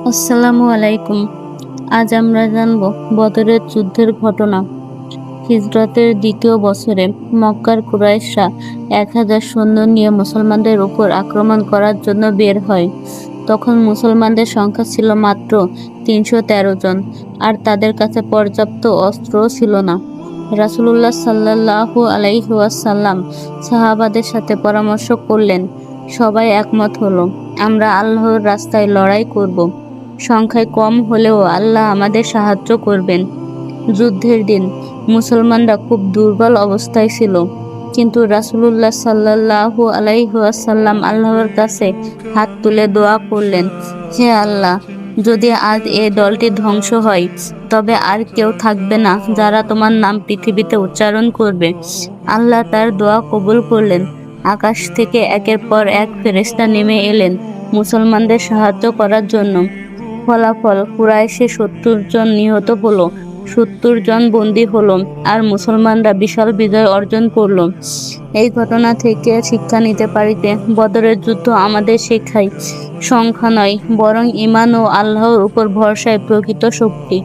আসসালামু আলাইকুম। আজ আমরা জানব বদরের যুদ্ধের ঘটনা। হিজরতের দ্বিতীয় বছরে মক্কার কুরাইশরা 1000 সৈন্য নিয়ে মুসলমানদের উপর আক্রমণ করার জন্য বের হয়। তখন মুসলমানদের সংখ্যা ছিল মাত্র 313 জন, আর তাদের কাছে পর্যাপ্ত অস্ত্রও ছিল না। রাসূলুল্লাহ সাল্লাল্লাহু আলাইহি ওয়াসাল্লাম সাহাবাদের সাথে পরামর্শ করলেন। সবাই একমত হলো, আমরা আল্লাহর রাস্তায় লড়াই করব। সংখ্যায় কম হলেও আল্লাহ আমাদের সাহায্য করবেন। যুদ্ধের দিন মুসলমানরা খুব দুর্বল অবস্থায় ছিল, কিন্তু রাসূলুল্লাহ সাল্লাল্লাহু আলাইহি ওয়াসাল্লাম আল্লাহর কাছে হাত তুলে দোয়া করলেন, হে আল্লাহ, যদি আজ এই দলটি ধ্বংস হয়, তবে আর কেউ থাকবে না যারা তোমার নাম পৃথিবীতে উচ্চারণ করবে। আল্লাহ তার দোয়া কবুল করলেন। আকাশ থেকে একের পর এক ফেরেশতা নেমে এলেন মুসলমানদের সাহায্য করার জন্য। ফলাফল, কুরাইশে 70 জন নিহত হলো, 70 জন বন্দী হলো, আর মুসলমানরা বিশাল বিজয় অর্জন করলো। এই ঘটনা থেকে শিক্ষা নিতে পারি যে বদরের যুদ্ধ আমাদের শেখায়, সংখ্যা নয় বরং ঈমান ও আল্লাহর উপর ভরসায় প্রকৃত শক্তি।